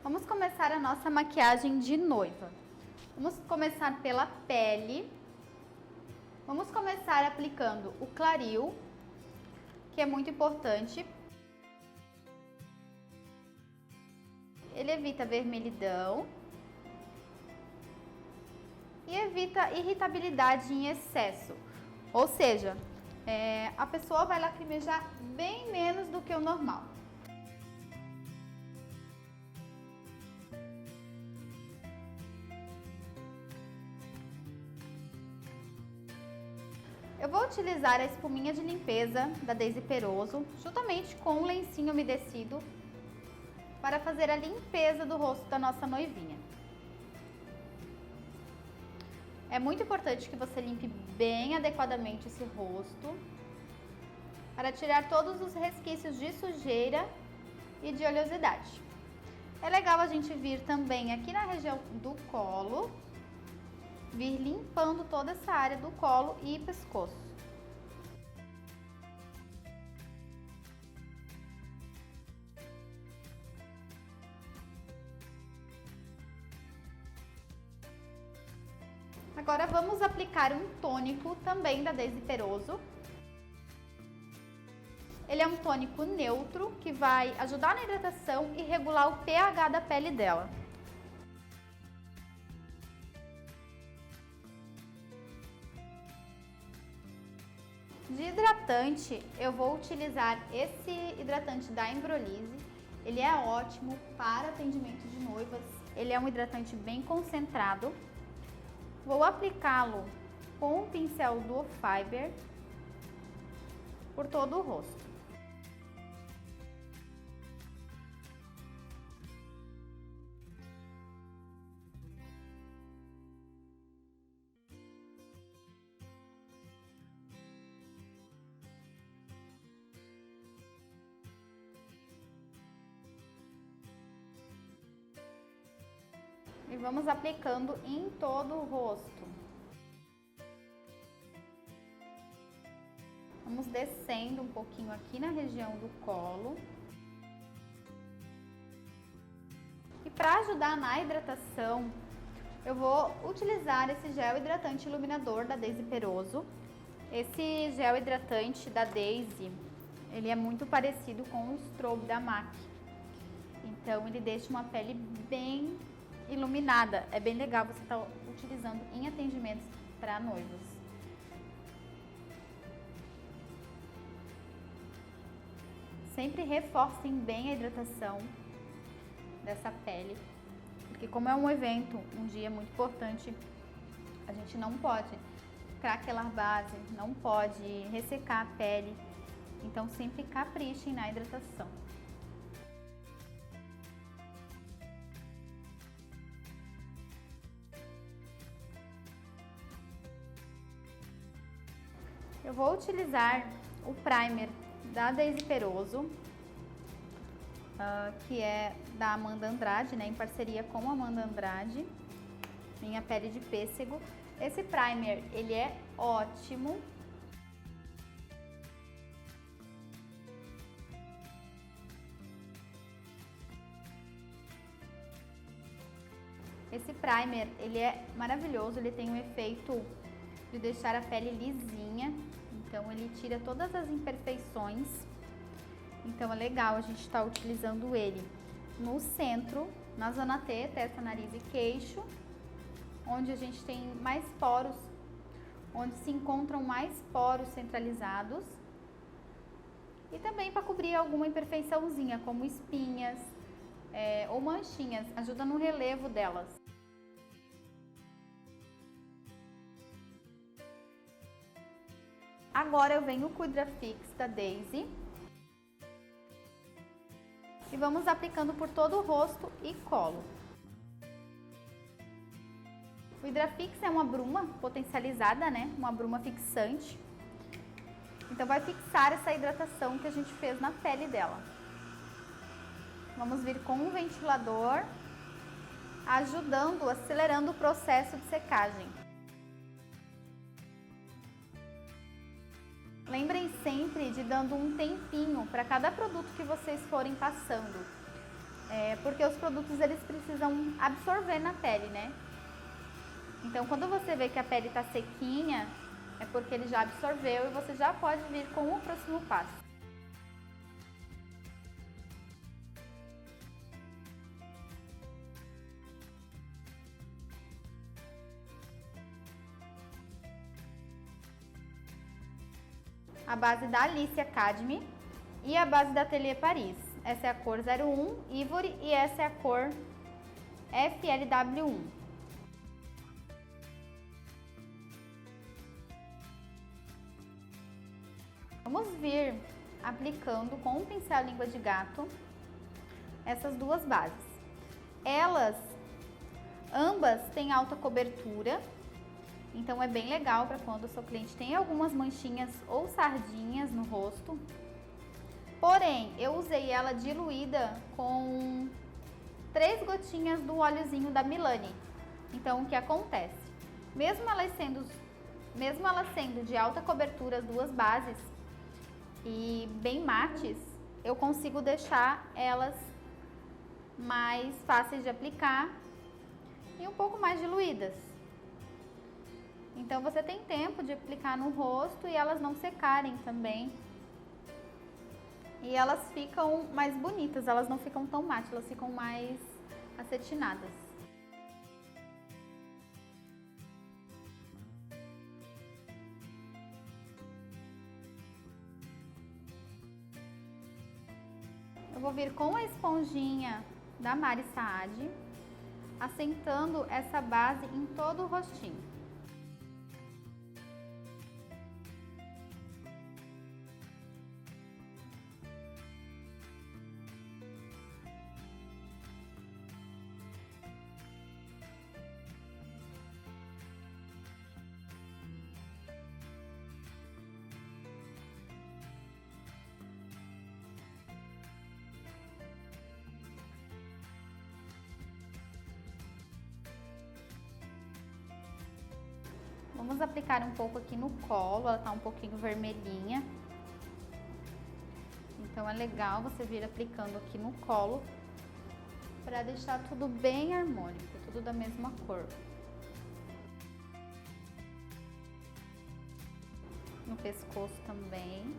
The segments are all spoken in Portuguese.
Vamos começar a nossa maquiagem de noiva. Vamos começar pela pele. Vamos começar aplicando o Claril, que é muito importante. Ele evita vermelhidão e evita irritabilidade em excesso. Ou seja, a pessoa vai lacrimejar bem menos do que o normal. Eu vou utilizar a espuminha de limpeza da Daisy Peroso, juntamente com um lencinho umedecido, para fazer a limpeza do rosto da nossa noivinha. É muito importante que você limpe bem adequadamente esse rosto, para tirar todos os resquícios de sujeira e de oleosidade. É legal a gente vir também aqui na região do colo, vir limpando toda essa área do colo e pescoço. Agora vamos aplicar um tônico também da Daisy Peroso. Ele é um tônico neutro que vai ajudar na hidratação e regular o pH da pele dela. De hidratante, eu vou utilizar esse hidratante da Embryolisse. Ele é ótimo para atendimento de noivas. Ele é um hidratante bem concentrado. Vou aplicá-lo com o pincel Duo Fiber por todo o rosto. E vamos aplicando em todo o rosto. Vamos descendo um pouquinho aqui na região do colo. E para ajudar na hidratação, eu vou utilizar esse gel hidratante iluminador da Daisy Peroso. Esse gel hidratante da Daisy, ele é muito parecido com o Strobe da MAC. Então ele deixa uma pele bem iluminada. É bem legal você estar utilizando em atendimentos para noivos. Sempre reforcem bem a hidratação dessa pele, porque como é um evento, um dia muito importante, a gente não pode craquelar base, não pode ressecar a pele, então sempre caprichem na hidratação. Eu vou utilizar o primer da Daisy Peroso, que é da Amanda Andrade, né, em parceria com a Amanda Andrade, Minha Pele de Pêssego. Esse primer, ele é ótimo. Esse primer, ele é maravilhoso, ele tem um efeito de deixar a pele lisinha, então ele tira todas as imperfeições. Então é legal a gente estar utilizando ele no centro, na zona T, testa, nariz e queixo, onde a gente tem mais poros, onde se encontram mais poros centralizados. E também para cobrir alguma imperfeiçãozinha, como espinhas ou manchinhas, ajuda no relevo delas. Agora eu venho com o Hidrafix da Daisy e vamos aplicando por todo o rosto e colo. O Hidrafix é uma bruma potencializada, né? Uma bruma fixante. Então vai fixar essa hidratação que a gente fez na pele dela. Vamos vir com um ventilador, ajudando, acelerando o processo de secagem. Lembrem sempre de dando um tempinho para cada produto que vocês forem passando. porque os produtos eles precisam absorver na pele, né? Então, quando você vê que a pele tá sequinha, é porque ele já absorveu e você já pode vir com o próximo passo. A base da Alicia Cadme e a base da Atelier Paris. Essa é a cor 01 Ivory e essa é a cor FLW1. Vamos vir aplicando com o pincel língua de gato essas duas bases. Elas, ambas têm alta cobertura, então é bem legal para quando o seu cliente tem algumas manchinhas ou sardinhas no rosto. Porém, eu usei ela diluída com 3 gotinhas do óleozinho da Milani. Então, o que acontece? Mesmo elas sendo de alta cobertura as duas bases e bem mates, eu consigo deixar elas mais fáceis de aplicar e um pouco mais diluídas. Então, você tem tempo de aplicar no rosto e elas não secarem também. E elas ficam mais bonitas, elas não ficam tão mates, elas ficam mais acetinadas. Eu vou vir com a esponjinha da Mari Saad, assentando essa base em todo o rostinho. Vamos aplicar um pouco aqui no colo, ela tá um pouquinho vermelhinha. Então é legal você vir aplicando aqui no colo para deixar tudo bem harmônico, tudo da mesma cor. No pescoço também.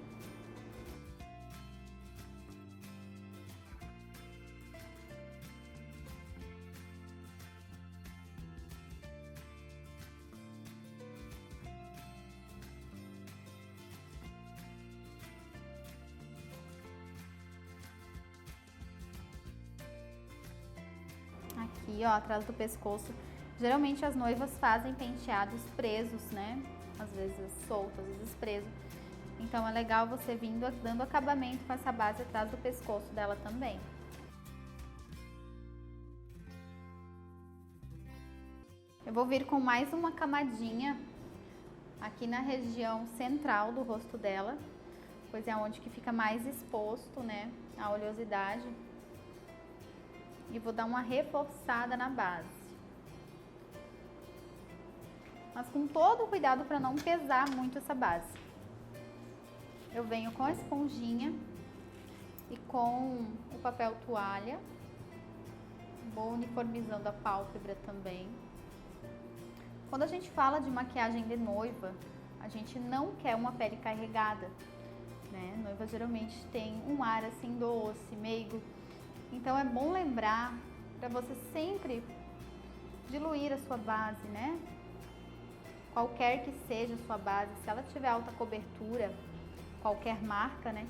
Aqui, ó, atrás do pescoço. Geralmente as noivas fazem penteados presos, né? Às vezes soltos, às vezes preso. Então é legal você vindo dando acabamento com essa base atrás do pescoço dela também. Eu vou vir com mais uma camadinha aqui na região central do rosto dela, pois é onde que fica mais exposto, né, a oleosidade. E vou dar uma reforçada na base. Mas com todo o cuidado para não pesar muito essa base. Eu venho com a esponjinha e com o papel toalha. Vou uniformizando a pálpebra também. Quando a gente fala de maquiagem de noiva, a gente não quer uma pele carregada, né? Noiva geralmente tem um ar assim doce, meigo. Então é bom lembrar para você sempre diluir a sua base, né? Qualquer que seja a sua base, se ela tiver alta cobertura, qualquer marca, né?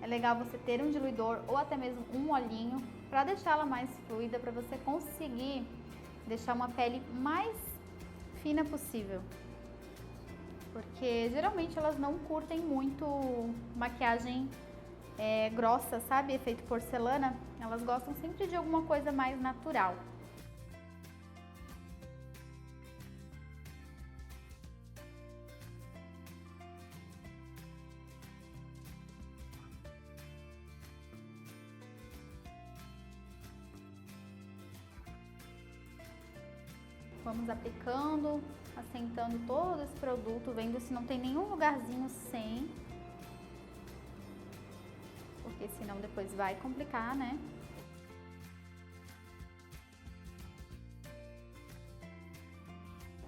É legal você ter um diluidor ou até mesmo um olhinho para deixá-la mais fluida, para você conseguir deixar uma pele mais fina possível. Porque geralmente elas não curtem muito maquiagem grossa, sabe? Efeito porcelana. Elas gostam sempre de alguma coisa mais natural. Vamos aplicando, assentando todo esse produto, vendo se não tem nenhum lugarzinho sem. Porque senão depois vai complicar, né?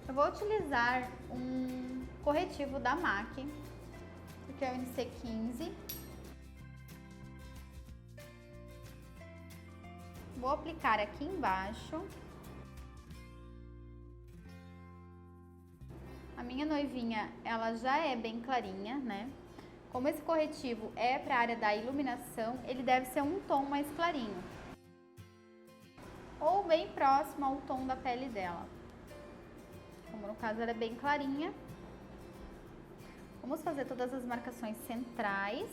Eu vou utilizar um corretivo da MAC, que é o NC15. Vou aplicar aqui embaixo. A minha noivinha, ela já é bem clarinha, né? Como esse corretivo é para a área da iluminação, ele deve ser um tom mais clarinho. Ou bem próximo ao tom da pele dela. Como no caso ela é bem clarinha. Vamos fazer todas as marcações centrais.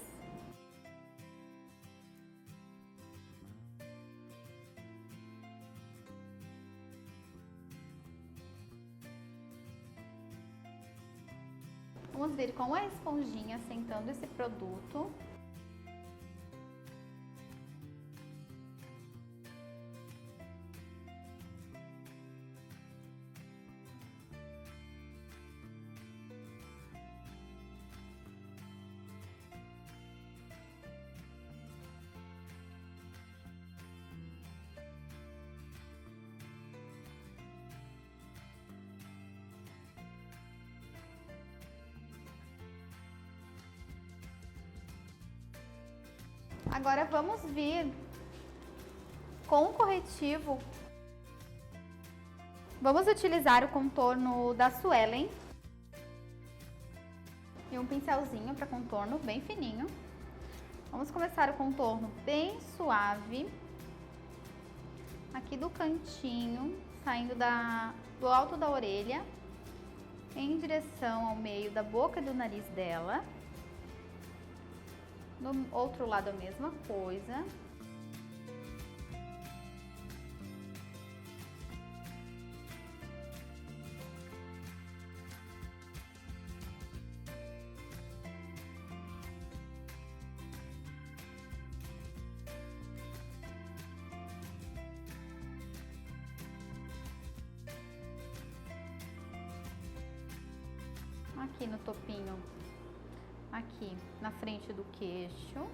Vamos vir com a esponjinha assentando esse produto. Agora vamos vir com o corretivo. Vamos utilizar o contorno da Suelen e um pincelzinho para contorno bem fininho. Vamos começar o contorno bem suave, aqui do cantinho, saindo do alto da orelha, em direção ao meio da boca e do nariz dela. No outro lado a mesma coisa. Aqui no topinho. Aqui na frente do queixo.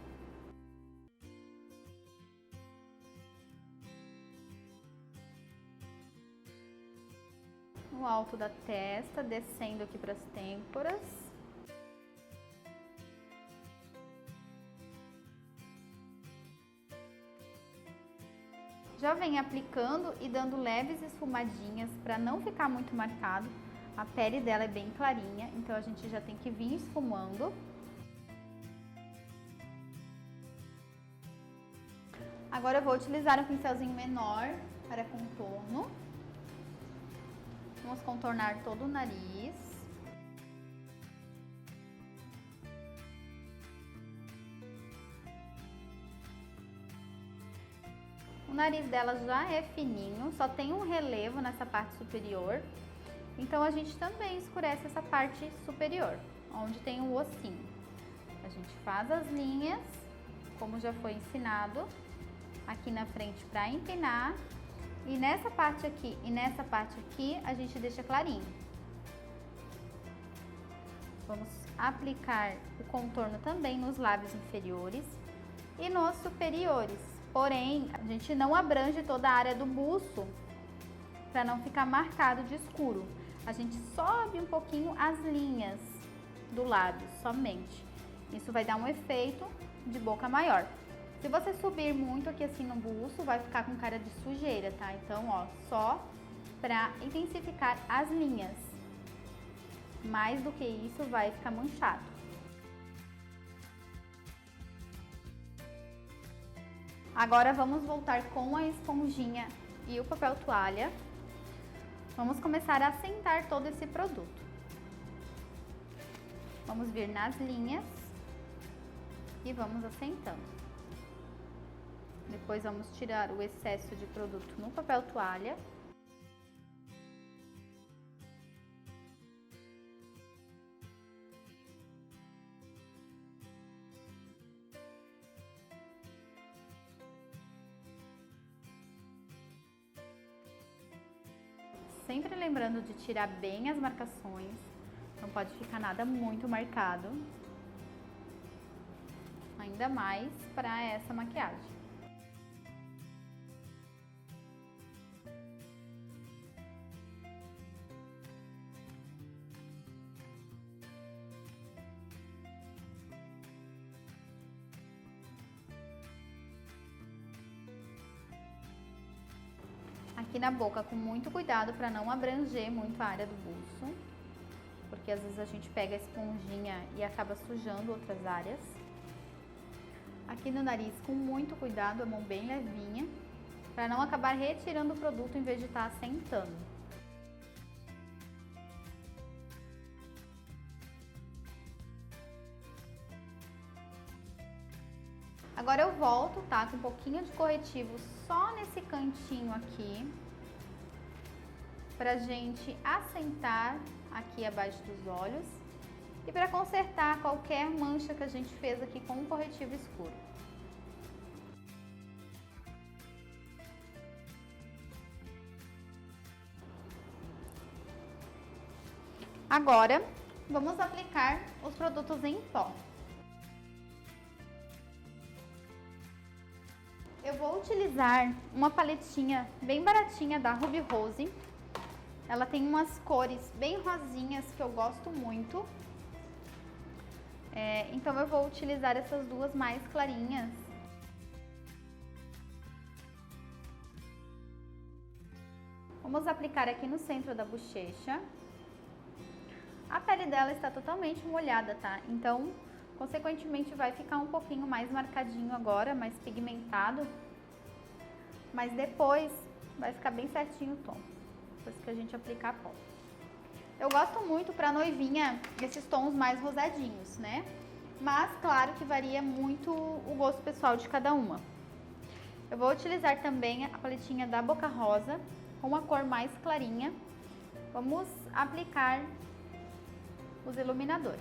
No alto da testa, descendo aqui para as têmporas. Já vem aplicando e dando leves esfumadinhas para não ficar muito marcado. A pele dela é bem clarinha, então a gente já tem que vir esfumando. Agora eu vou utilizar um pincelzinho menor para contorno. Vamos contornar todo o nariz. O nariz dela já é fininho, só tem um relevo nessa parte superior. Então a gente também escurece essa parte superior, onde tem o ossinho. A gente faz as linhas, como já foi ensinado, aqui na frente para empinar. E nessa parte aqui e nessa parte aqui, a gente deixa clarinho. Vamos aplicar o contorno também nos lábios inferiores e nos superiores. Porém, a gente não abrange toda a área do buço, para não ficar marcado de escuro. A gente sobe um pouquinho as linhas do lábio, somente. Isso vai dar um efeito de boca maior. Se você subir muito aqui assim no buço, vai ficar com cara de sujeira, tá? Então, ó, só pra intensificar as linhas. Mais do que isso, vai ficar manchado. Agora, vamos voltar com a esponjinha e o papel toalha. Vamos começar a assentar todo esse produto. Vamos vir nas linhas e vamos assentando. Depois vamos tirar o excesso de produto no papel toalha. Sempre lembrando de tirar bem as marcações, não pode ficar nada muito marcado, ainda mais para essa maquiagem. aqui na boca com muito cuidado para não abranger muito a área do buço, porque às vezes a gente pega a esponjinha e acaba sujando outras áreas. Aqui no nariz com muito cuidado, a mão bem levinha, para não acabar retirando o produto em vez de estar assentando. Agora eu volto, tá? Com um pouquinho de corretivo só nesse cantinho aqui, pra gente assentar aqui abaixo dos olhos e para consertar qualquer mancha que a gente fez aqui com um corretivo escuro. Agora, vamos aplicar os produtos em pó. Eu vou utilizar uma paletinha bem baratinha da Ruby Rose. Ela tem umas cores bem rosinhas que eu gosto muito. Então eu vou utilizar essas duas mais clarinhas. Vamos aplicar aqui no centro da bochecha. A pele dela está totalmente molhada, tá? Então, consequentemente, vai ficar um pouquinho mais marcadinho agora, mais pigmentado. Mas depois vai ficar bem certinho o tom, depois que a gente aplicar pó. Eu gosto muito para noivinha esses tons mais rosadinhos, né? Mas, claro que varia muito o gosto pessoal de cada uma. Eu vou utilizar também a paletinha da Boca Rosa, com uma cor mais clarinha. Vamos aplicar os iluminadores.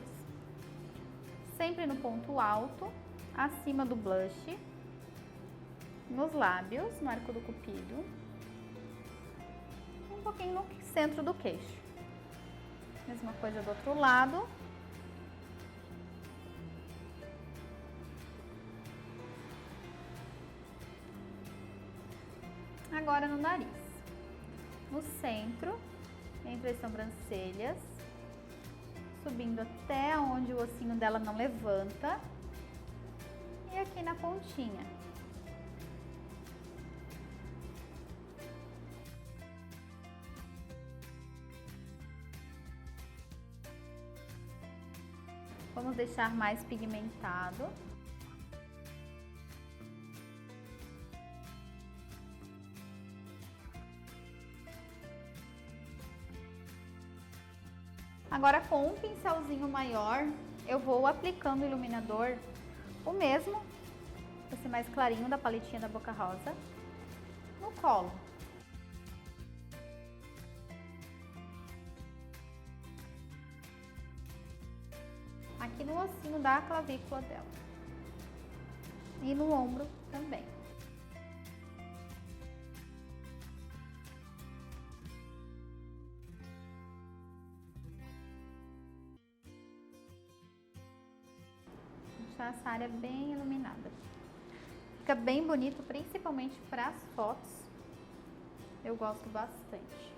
Sempre no ponto alto, acima do blush, nos lábios, no arco do cupido, um pouquinho no centro do queixo. Mesma coisa do outro lado. Agora no nariz, no centro, entre as sobrancelhas, subindo até onde o ossinho dela não levanta, e aqui na pontinha. Vamos deixar mais pigmentado. Agora, com um pincelzinho maior, eu vou aplicando o iluminador, o mesmo, esse mais clarinho da paletinha da Boca Rosa, no colo. Aqui no ossinho da clavícula dela. E no ombro também. Deixar essa área bem iluminada. Fica bem bonito, principalmente para as fotos. Eu gosto bastante.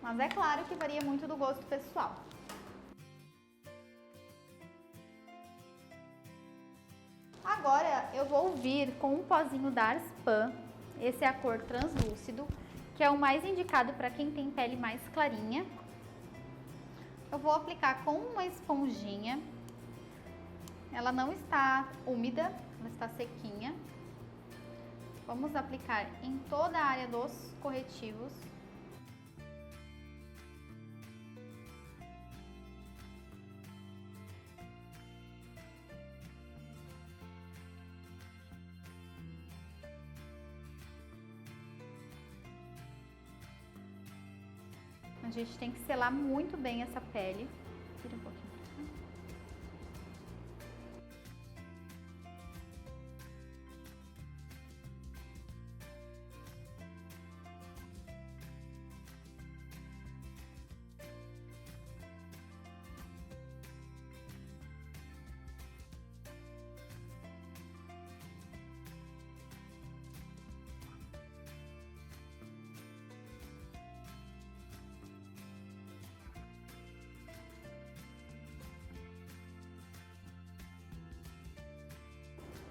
Mas é claro que varia muito do gosto pessoal. Agora eu vou vir com um pozinho da Arspan, esse é a cor translúcido, que é o mais indicado para quem tem pele mais clarinha. Eu vou aplicar com uma esponjinha, ela não está úmida, ela está sequinha. Vamos aplicar em toda a área dos corretivos. A gente tem que selar muito bem essa pele. Tira um pouquinho pra cá.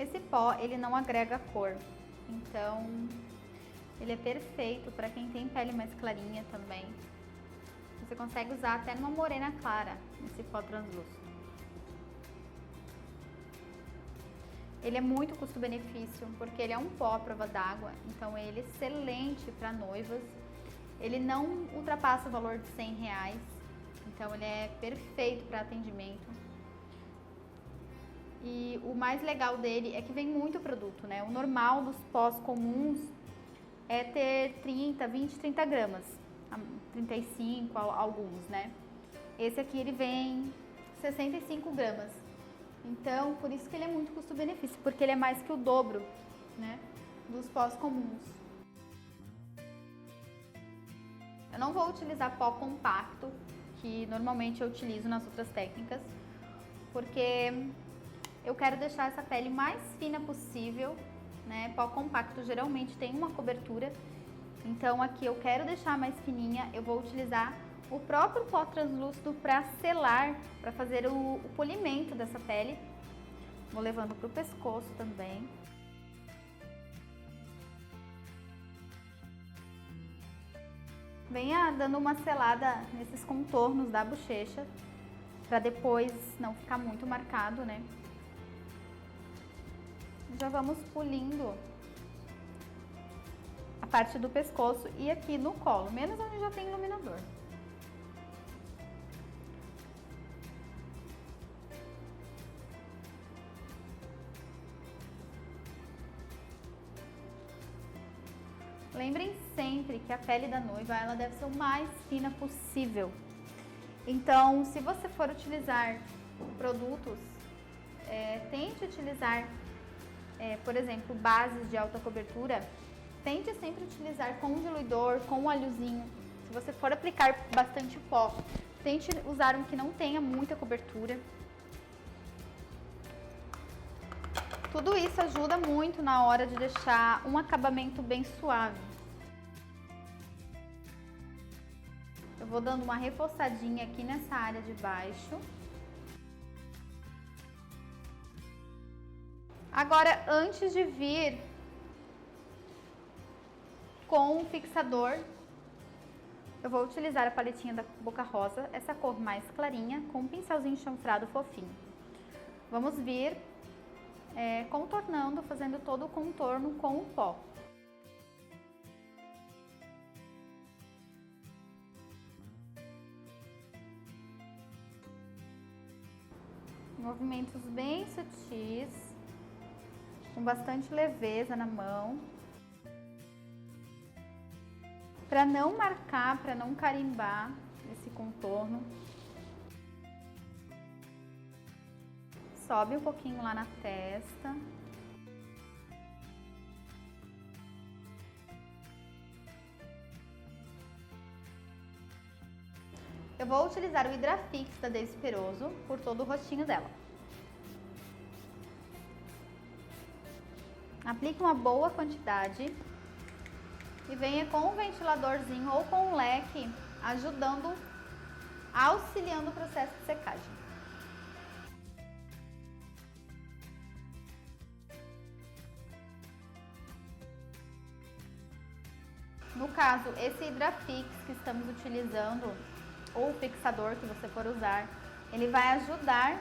Esse pó, ele não agrega cor, então Ele é perfeito para quem tem pele mais clarinha também. Você consegue usar até numa morena clara, esse pó translúcido. Ele é muito custo-benefício, porque ele é um pó à prova d'água, então ele é excelente para noivas. Ele não ultrapassa o valor de R$100, então ele é perfeito para atendimento. E o mais legal dele é que vem muito produto, né? O normal dos pós comuns é ter 30 gramas, 35 alguns, né? Esse aqui ele vem 65 gramas. Então, por isso que ele é muito custo-benefício, porque ele é mais que o dobro, né, dos pós comuns. Eu não vou utilizar pó compacto, que normalmente eu utilizo nas outras técnicas, porque eu quero deixar essa pele mais fina possível, né? Pó compacto geralmente tem uma cobertura, então aqui eu quero deixar mais fininha, eu vou utilizar o próprio pó translúcido para selar, para fazer o polimento dessa pele. Vou levando para o pescoço também. Venha dando uma selada nesses contornos da bochecha, para depois não ficar muito marcado, né? Já vamos polindo a parte do pescoço e aqui no colo, menos onde já tem iluminador. Lembrem sempre que a pele da noiva ela deve ser o mais fina possível. Então, se você for utilizar produtos, tente utilizar, por exemplo, bases de alta cobertura. Tente sempre utilizar com diluidor, com óleozinho. Se você for aplicar bastante pó, tente usar um que não tenha muita cobertura. Tudo isso ajuda muito na hora de deixar um acabamento bem suave. Eu vou dando uma reforçadinha aqui nessa área de baixo. Agora, antes de vir com o fixador, eu vou utilizar a paletinha da Boca Rosa, essa cor mais clarinha, com um pincelzinho chanfrado fofinho. Vamos vir contornando, fazendo todo o contorno com o pó. Movimentos bem sutis, com bastante leveza na mão. Para não marcar, para não carimbar esse contorno. Sobe um pouquinho lá na testa. Eu vou utilizar o Hidrafix da Daisy Peroso por todo o rostinho dela. Aplique uma boa quantidade e venha com um ventiladorzinho ou com um leque, ajudando, auxiliando o processo de secagem. No caso, esse Hidrafix que estamos utilizando, ou o fixador que você for usar, ele vai ajudar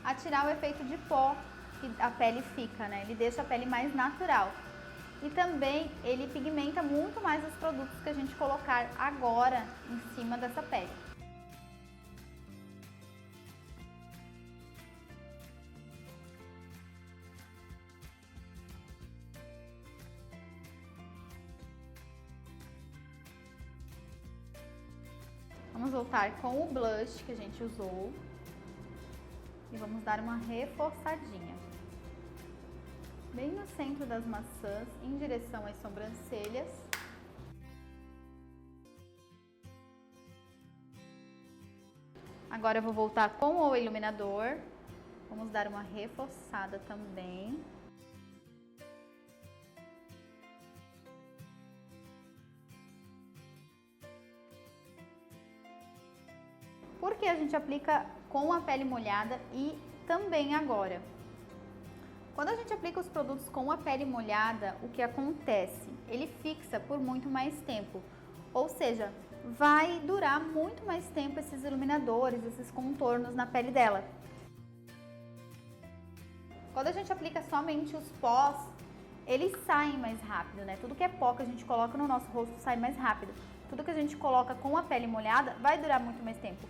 a tirar o efeito de pó que a pele fica, né? Ele deixa a pele mais natural. E também ele pigmenta muito mais os produtos que a gente colocar agora em cima dessa pele. Vamos voltar com o blush que a gente usou e vamos dar uma reforçadinha. Bem no centro das maçãs, em direção às sobrancelhas. Agora eu vou voltar com o iluminador. Vamos dar uma reforçada também. Porque a gente aplica com a pele molhada e também agora. Quando a gente aplica os produtos com a pele molhada, o que acontece? Ele fixa por muito mais tempo, ou seja, vai durar muito mais tempo esses iluminadores, esses contornos na pele dela. Quando a gente aplica somente os pós, eles saem mais rápido, né? Tudo que é pó que a gente coloca no nosso rosto sai mais rápido. Tudo que a gente coloca com a pele molhada vai durar muito mais tempo.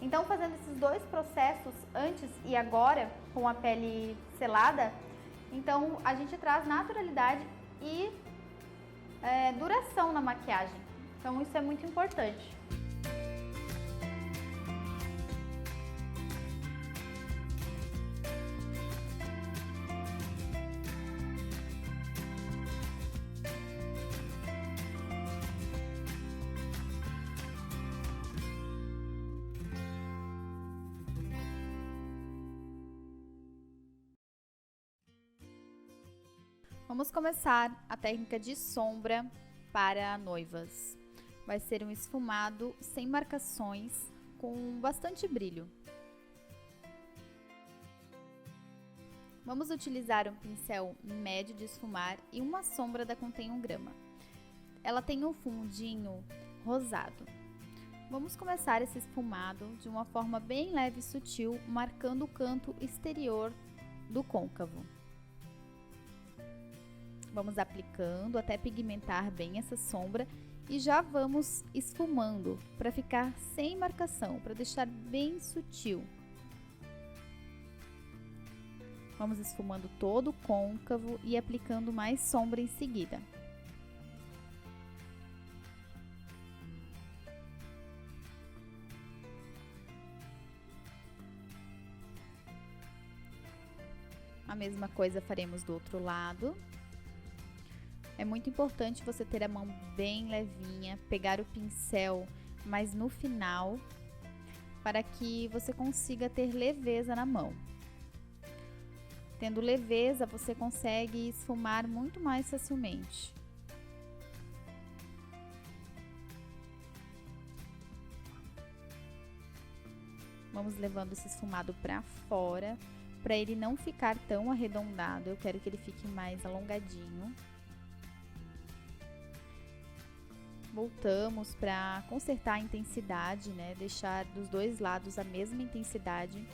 Então, fazendo esses dois processos, antes e agora, com a pele selada, então a gente traz naturalidade e duração na maquiagem. Então, isso é muito importante. Vamos começar a técnica de sombra para noivas. Vai ser um esfumado sem marcações, com bastante brilho. Vamos utilizar um pincel médio de esfumar e uma sombra da Contém 1 grama. Ela tem um fundinho rosado. Vamos começar esse esfumado de uma forma bem leve e sutil, marcando o canto exterior do côncavo. Vamos aplicando até pigmentar bem essa sombra e já vamos esfumando para ficar sem marcação, para deixar bem sutil. Vamos esfumando todo o côncavo e aplicando mais sombra em seguida. A mesma coisa faremos do outro lado. É muito importante você ter a mão bem levinha, pegar o pincel mais no final, para que você consiga ter leveza na mão. Tendo leveza, você consegue esfumar muito mais facilmente. Vamos levando esse esfumado para fora, para ele não ficar tão arredondado. Eu quero que ele fique mais alongadinho. Voltamos para consertar a intensidade, né? Deixar dos dois lados a mesma intensidade.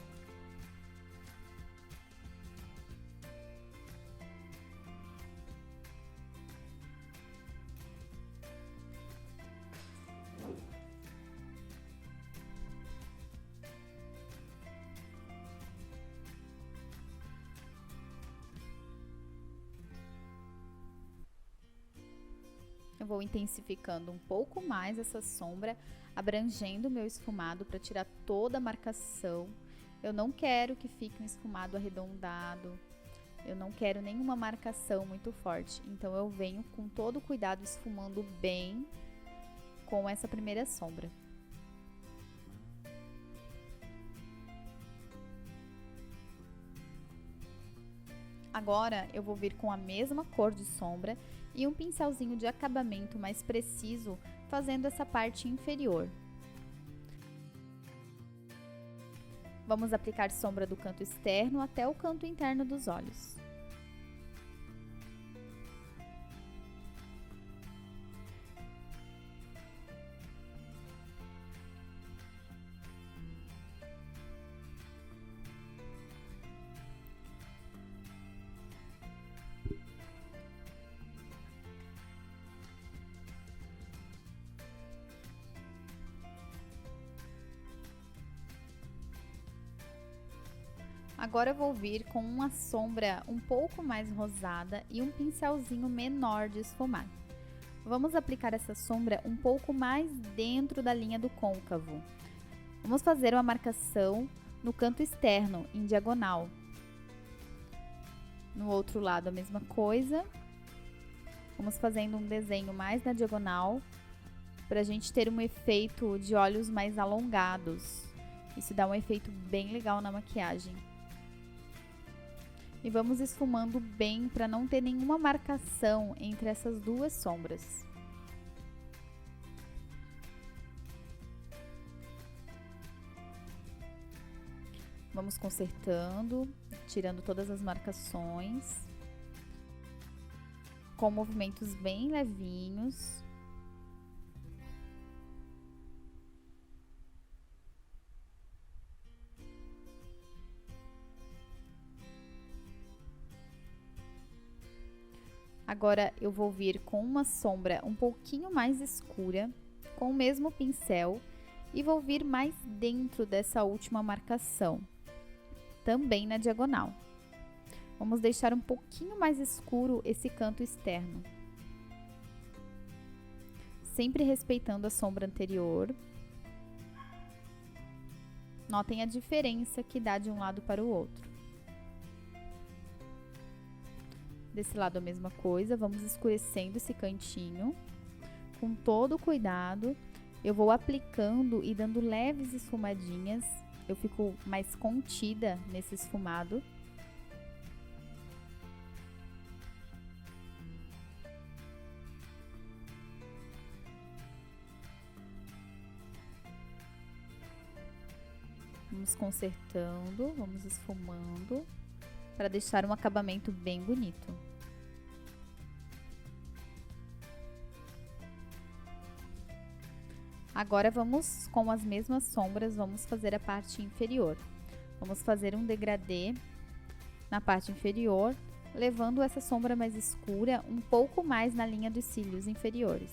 Eu vou intensificando um pouco mais essa sombra, abrangendo o meu esfumado para tirar toda a marcação. Eu não quero que fique um esfumado arredondado, eu não quero nenhuma marcação muito forte. Então, eu venho com todo o cuidado esfumando bem com essa primeira sombra. Agora, eu vou vir com a mesma cor de sombra e um pincelzinho de acabamento mais preciso, fazendo essa parte inferior. Vamos aplicar sombra do canto externo até o canto interno dos olhos. Agora eu vou vir com uma sombra um pouco mais rosada e um pincelzinho menor de esfumar. Vamos aplicar essa sombra um pouco mais dentro da linha do côncavo. Vamos fazer uma marcação no canto externo, em diagonal. No outro lado a mesma coisa. Vamos fazendo um desenho mais na diagonal, para a gente ter um efeito de olhos mais alongados. Isso dá um efeito bem legal na maquiagem. E vamos esfumando bem para não ter nenhuma marcação entre essas duas sombras. Vamos consertando, tirando todas as marcações, com movimentos bem levinhos. Agora, eu vou vir com uma sombra um pouquinho mais escura, com o mesmo pincel, e vou vir mais dentro dessa última marcação, também na diagonal. Vamos deixar um pouquinho mais escuro esse canto externo, sempre respeitando a sombra anterior. Notem a diferença que dá de um lado para o outro. Desse lado a mesma coisa, vamos escurecendo esse cantinho. Com todo o cuidado, eu vou aplicando e dando leves esfumadinhas. Eu fico mais contida nesse esfumado. Vamos consertando, vamos esfumando, para deixar um acabamento bem bonito. Agora vamos, com as mesmas sombras, vamos fazer a parte inferior. Vamos fazer um degradê na parte inferior, levando essa sombra mais escura um pouco mais na linha dos cílios inferiores.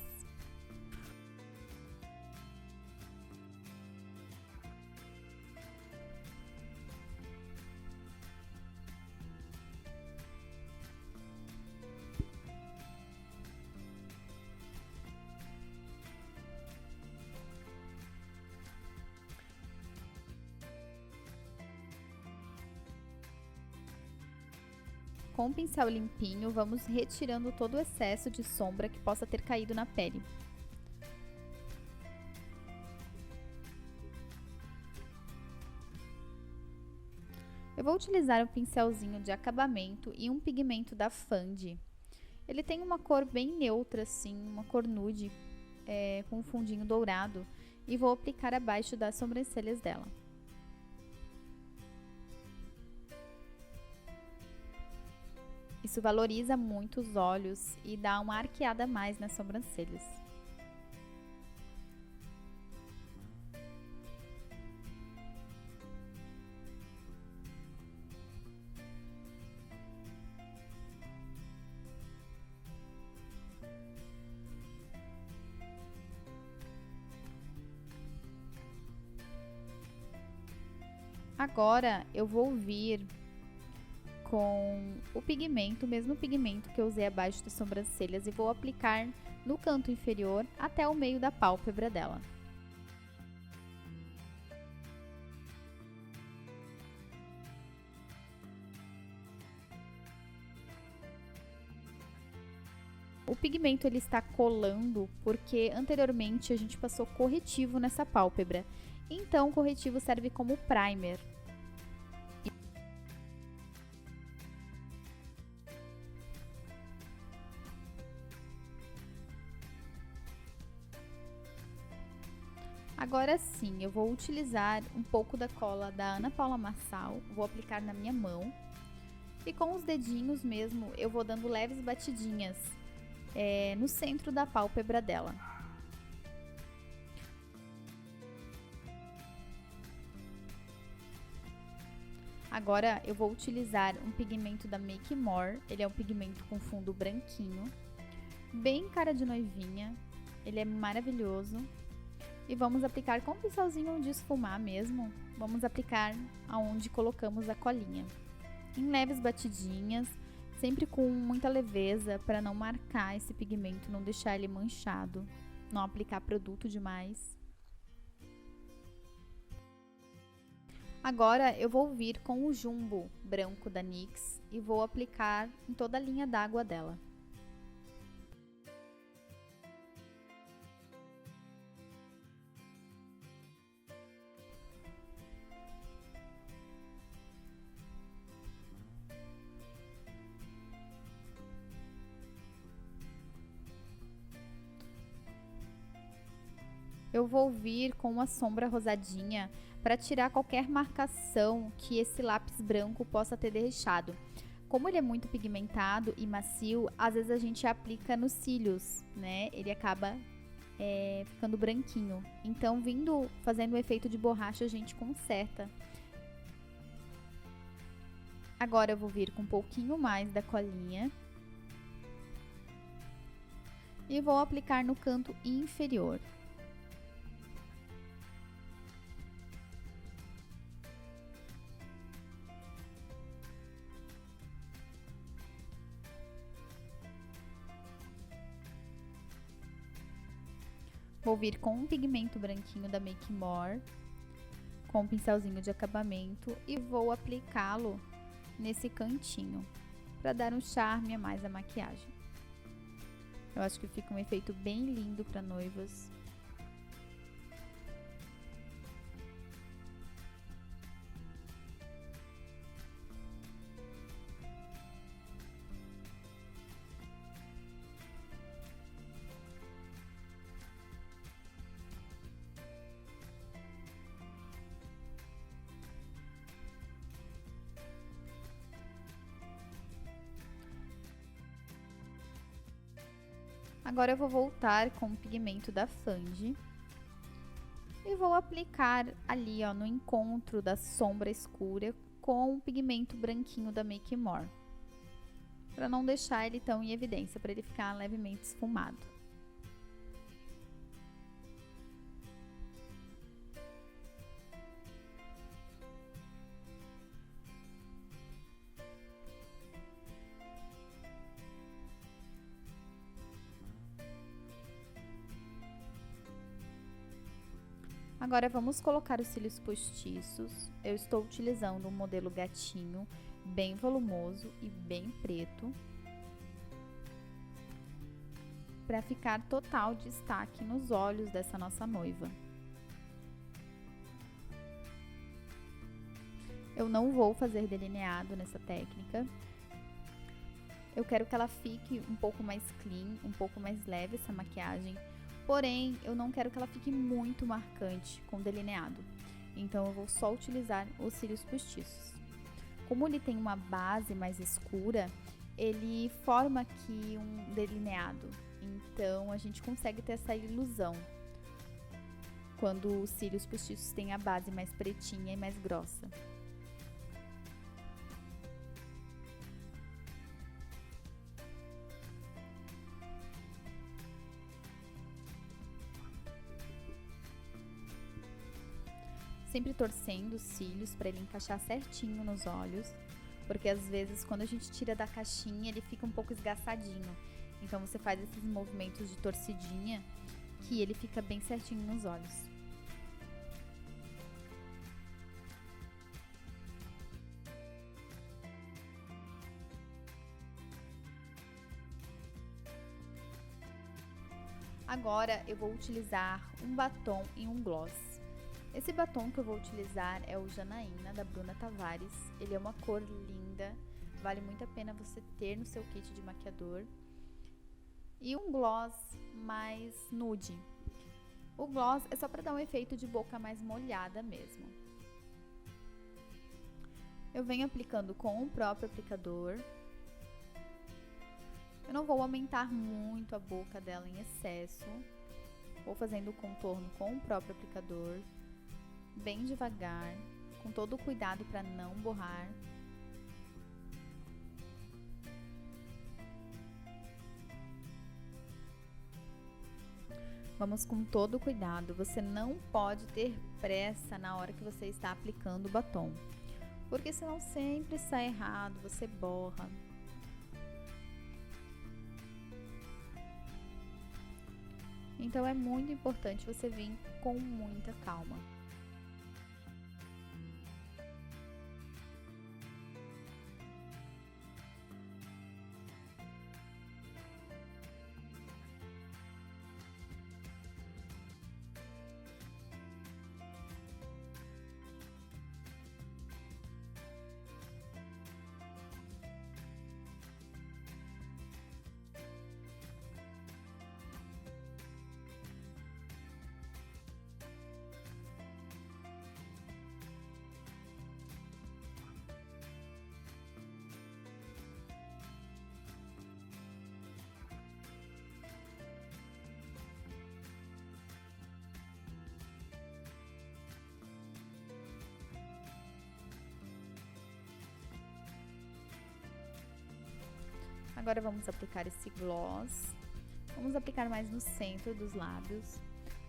Com o pincel limpinho, vamos retirando todo o excesso de sombra que possa ter caído na pele. Eu vou utilizar um pincelzinho de acabamento e um pigmento da Fandi. Ele tem uma cor bem neutra, assim, uma cor nude, com um fundinho dourado, e vou aplicar abaixo das sobrancelhas dela. Isso valoriza muito os olhos e dá uma arqueada a mais nas sobrancelhas. Agora eu vou vir com o pigmento, o mesmo pigmento que eu usei abaixo das sobrancelhas, e vou aplicar no canto inferior até o meio da pálpebra dela. O pigmento ele está colando porque anteriormente a gente passou corretivo nessa pálpebra, então o corretivo serve como primer. Agora sim, eu vou utilizar um pouco da cola da Ana Paula Marçal, vou aplicar na minha mão e com os dedinhos mesmo eu vou dando leves batidinhas no centro da pálpebra dela. Agora eu vou utilizar um pigmento da Make More, ele é um pigmento com fundo branquinho, bem cara de noivinha, ele é maravilhoso. E vamos aplicar com um pincelzinho de esfumar mesmo, vamos aplicar aonde colocamos a colinha. Em leves batidinhas, sempre com muita leveza para não marcar esse pigmento, não deixar ele manchado, não aplicar produto demais. Agora eu vou vir com o jumbo branco da NYX e vou aplicar em toda a linha d'água dela. eu vou vir com uma sombra rosadinha para tirar qualquer marcação que esse lápis branco possa ter deixado. Como ele é muito pigmentado e macio, às vezes a gente aplica nos cílios, né? Ele acaba ficando branquinho. Então, fazendo o efeito de borracha, a gente conserta. Agora eu vou vir com um pouquinho mais da colinha e vou aplicar no canto inferior. Vou vir com um pigmento branquinho da Make More, com um pincelzinho de acabamento e vou aplicá-lo nesse cantinho, para dar um charme a mais à maquiagem. Eu acho que fica um efeito bem lindo para noivas. Agora eu vou voltar com o pigmento da Fange e vou aplicar ali, ó, no encontro da sombra escura com o pigmento branquinho da Make More, para não deixar ele tão em evidência, para ele ficar levemente esfumado. Agora vamos colocar os cílios postiços. Eu estou utilizando um modelo gatinho, bem volumoso e bem preto, para ficar total destaque nos olhos dessa nossa noiva. Eu não vou fazer delineado nessa técnica. Eu quero que ela fique um pouco mais clean, um pouco mais leve essa maquiagem. Porém, eu não quero que ela fique muito marcante com delineado. Então, eu vou só utilizar os cílios postiços. Como ele tem uma base mais escura, ele forma aqui um delineado. Então, a gente consegue ter essa ilusão quando os cílios postiços têm a base mais pretinha e mais grossa. Sempre torcendo os cílios para ele encaixar certinho nos olhos, porque às vezes quando a gente tira da caixinha ele fica um pouco esgaçadinho. Então você faz esses movimentos de torcidinha que ele fica bem certinho nos olhos. Agora eu vou utilizar um batom e um gloss. Esse batom que eu vou utilizar é o Janaína, da Bruna Tavares. Ele é uma cor linda, vale muito a pena você ter no seu kit de maquiador. E um gloss mais nude. O gloss é só para dar um efeito de boca mais molhada mesmo. Eu venho aplicando com o próprio aplicador. Eu não vou aumentar muito a boca dela em excesso. Vou fazendo o contorno com o próprio aplicador, bem devagar, com todo o cuidado para não borrar. Vamos com todo o cuidado, você não pode ter pressa na hora que você está aplicando o batom, porque senão sempre sai errado, você borra. Então é muito importante você vir com muita calma. Agora vamos aplicar esse gloss. Vamos aplicar mais no centro dos lábios.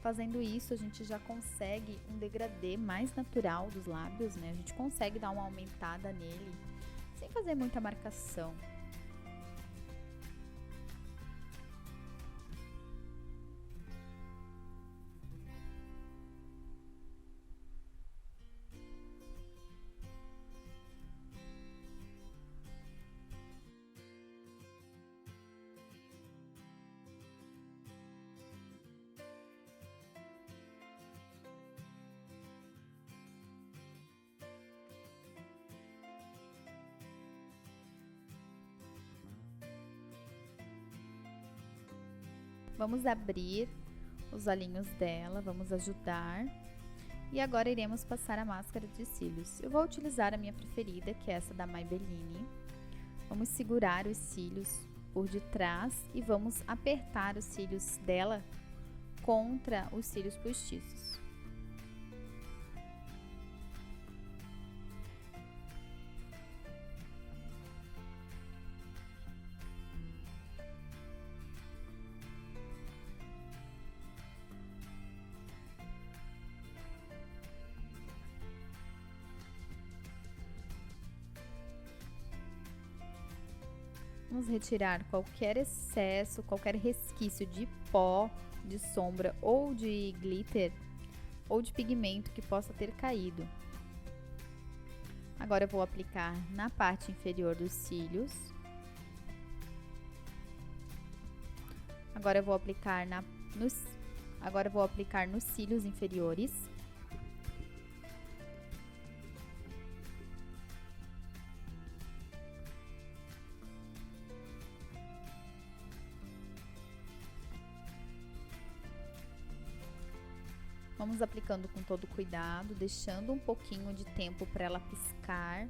Fazendo isso, a gente já consegue um degradê mais natural dos lábios, né? A gente consegue dar uma aumentada nele, sem fazer muita marcação. Vamos abrir os olhinhos dela, vamos ajudar. E agora iremos passar a máscara de cílios. Eu vou utilizar a minha preferida, que é essa da Maybelline. Vamos segurar os cílios por detrás e vamos apertar os cílios dela contra os cílios postiços. Vamos retirar qualquer excesso, qualquer resquício de pó, de sombra ou de glitter ou de pigmento que possa ter caído. Agora eu vou aplicar na parte inferior dos cílios. Agora eu vou aplicar nos cílios inferiores. Vamos aplicando com todo cuidado, deixando um pouquinho de tempo para ela piscar.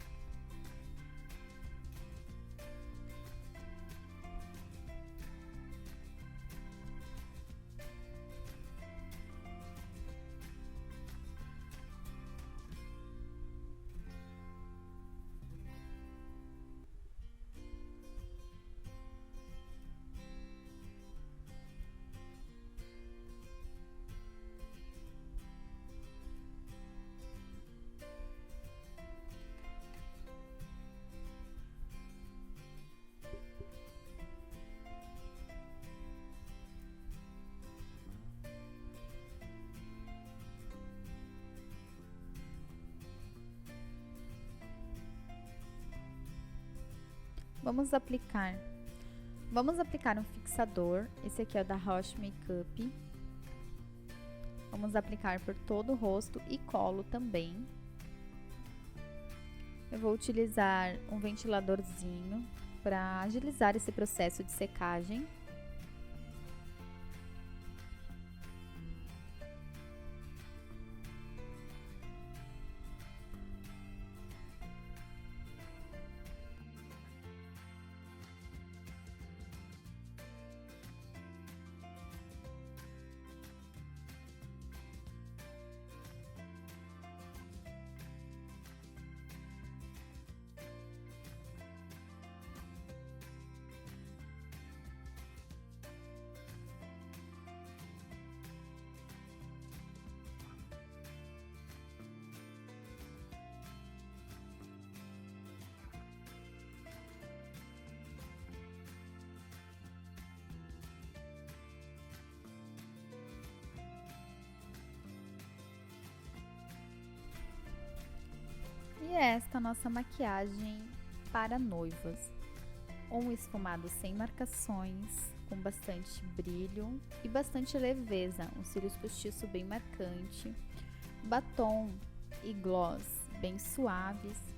Vamos aplicar um fixador, esse aqui é da Roche Makeup. Vamos aplicar por todo o rosto e colo também. Eu vou utilizar um ventiladorzinho para agilizar esse processo de secagem. E é esta nossa maquiagem para noivas. Um esfumado sem marcações, com bastante brilho e bastante leveza, um cílios postiço bem marcante, batom e gloss bem suaves